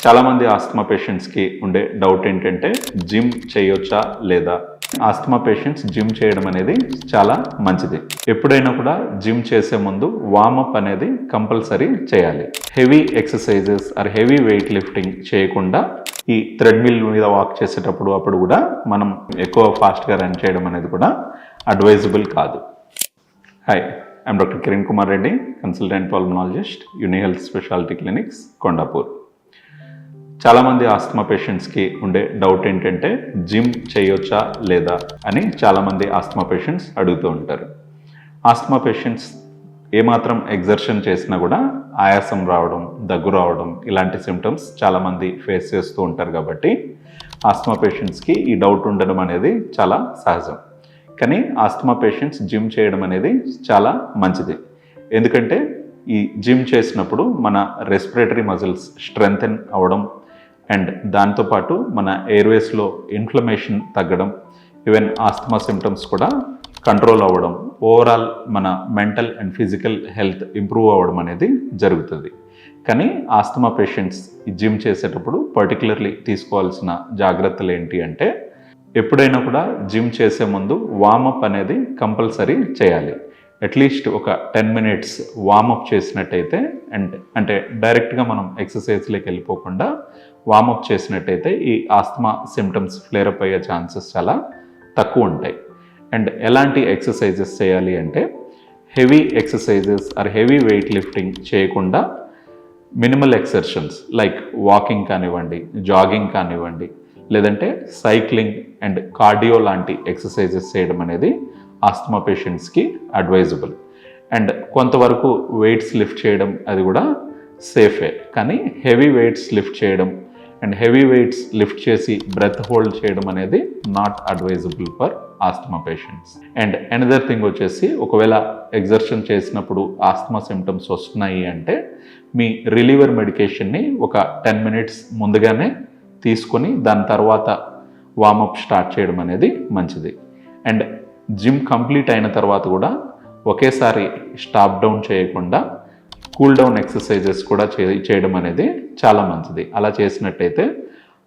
చాలామంది ఆస్తమా పేషెంట్స్కి ఉండే డౌట్ ఏంటంటే జిమ్ చేయొచ్చా లేదా. ఆస్తమా పేషెంట్స్ జిమ్ చేయడం అనేది చాలా మంచిది. ఎప్పుడైనా కూడా జిమ్ చేసే ముందు వార్మప్ అనేది కంపల్సరీ చేయాలి. Heavy exercises or heavy weight lifting చేయకుండా ఈ థ్రెడ్మిల్ మీద వాక్ చేసేటప్పుడు అప్పుడు కూడా మనం ఎక్కువ ఫాస్ట్గా రన్ చేయడం అనేది కూడా అడ్వైజబుల్ కాదు. Hi, I'm doctor Kiran Kumar Reddy, consultant pulmonologist, uni health speciality clinics, Kondapur. చాలామంది ఆస్తమా పేషెంట్స్కి ఉండే డౌట్ ఏంటంటే జిమ్ చేయొచ్చా లేదా అని చాలామంది ఆస్తమా పేషెంట్స్ అడుగుతూ ఉంటారు. ఆస్తమా పేషెంట్స్ ఏమాత్రం ఎగ్జర్షన్ చేసినా కూడా ఆయాసం రావడం, దగ్గు రావడం ఇలాంటి సిమ్టమ్స్ చాలామంది ఫేస్ చేస్తూ ఉంటారు. కాబట్టి ఆస్తమా పేషెంట్స్కి ఈ డౌట్ ఉండడం అనేది చాలా సహజం. కానీ ఆస్తమా పేషెంట్స్ జిమ్ చేయడం అనేది చాలా మంచిది. ఎందుకంటే ఈ జిమ్ చేసినప్పుడు మన రెస్పిరేటరీ మజిల్స్ స్ట్రెంగ్తెన్ అవ్వడం అండ్ దాంతోపాటు మన ఎయిర్వేస్లో ఇన్ఫ్లమేషన్ తగ్గడం, ఈవెన్ ఆస్తమా సిమ్టమ్స్ కూడా కంట్రోల్ అవ్వడం, ఓవరాల్ మన mental and physical health improve అవ్వడం అనేది జరుగుతుంది. కానీ ఆస్తమా పేషెంట్స్ జిమ్ చేసేటప్పుడు పర్టికులర్లీ తీసుకోవాల్సిన జాగ్రత్తలు ఏంటి అంటే, ఎప్పుడైనా కూడా జిమ్ చేసే ముందు వార్మప్ అనేది కంపల్సరీ చేయాలి. అట్లీస్ట్ ఒక 10 minutes వార్మప్ చేసినట్టయితే అంటే డైరెక్ట్గా మనం ఎక్సర్సైజ్లోకి వెళ్ళిపోకుండా వార్మప్ చేసినట్టయితే ఈ ఆస్తమా సిమ్టమ్స్ ఫ్లేరప్ అయ్యే ఛాన్సెస్ చాలా తక్కువ ఉంటాయి. అండ్ ఎలాంటి ఎక్సర్సైజెస్ చేయాలి అంటే, heavy exercises or heavy weight lifting చేయకుండా మినిమల్ ఎక్సర్షన్స్ లైక్ వాకింగ్ కానివ్వండి, జాగింగ్ కానివ్వండి, లేదంటే సైక్లింగ్ అండ్ కార్డియో లాంటి ఎక్సర్సైజెస్ చేయడం అనేది ఆస్తమా పేషెంట్స్కి అడ్వైజబుల్. అండ్ కొంతవరకు వెయిట్స్ లిఫ్ట్ చేయడం అది కూడా సేఫే. కానీ హెవీ వెయిట్స్ లిఫ్ట్ చేయడం అండ్ హెవీ వెయిట్స్ లిఫ్ట్ చేసి బ్రెత్ హోల్డ్ చేయడం అనేది not advisable for asthma patients. And another thing వచ్చేసి, ఒకవేళ ఎగ్జర్షన్ చేసినప్పుడు ఆస్తమా సిమ్టమ్స్ వస్తున్నాయి అంటే మీ రిలీవర్ మెడికేషన్ని ఒక 10 minutes ముందుగానే తీసుకొని దాని తర్వాత వార్మప్ స్టార్ట్ చేయడం అనేది మంచిది. అండ్ జిమ్ కంప్లీట్ అయిన తర్వాత కూడా ఒకేసారి స్టాప్ డౌన్ చేయకుండా కూల్ డౌన్ ఎక్సర్సైజెస్ కూడా చేయడం అనేది చాలా మంచిది. అలా చేసినట్టయితే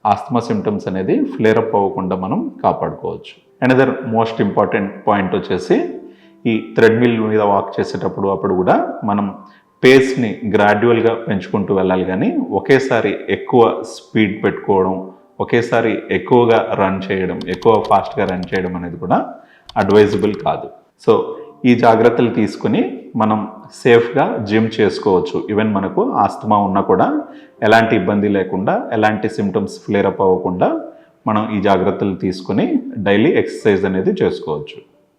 ఆస్తమా సిమ్టమ్స్ అనేది ఫ్లేరప్ అవ్వకుండా మనం కాపాడుకోవచ్చు. అనదర్ మోస్ట్ ఇంపార్టెంట్ పాయింట్ వచ్చేసి, ఈ థ్రెడ్మిల్ మీద వాక్ చేసేటప్పుడు అప్పుడు కూడా మనం పేస్ని గ్రాడ్యువల్గా పెంచుకుంటూ వెళ్ళాలి. కానీ ఒకేసారి ఎక్కువ స్పీడ్ పెట్టుకోవడం, ఒకేసారి ఎక్కువగా రన్ చేయడం, ఎక్కువ ఫాస్ట్గా రన్ చేయడం అనేది కూడా అడ్వైజబుల్ కాదు. సో ఈ జాగ్రత్తలు తీసుకుని మనం సేఫ్గా జిమ్ చేసుకోవచ్చు. ఈవెన్ మనకు ఆస్తమా ఉన్నా కూడా ఎలాంటి ఇబ్బంది లేకుండా, ఎలాంటి సిమ్టమ్స్ ఫ్లేరప్ అవ్వకుండా మనం ఈ జాగ్రత్తలు తీసుకుని డైలీ ఎక్సర్సైజ్ అనేది చేసుకోవచ్చు.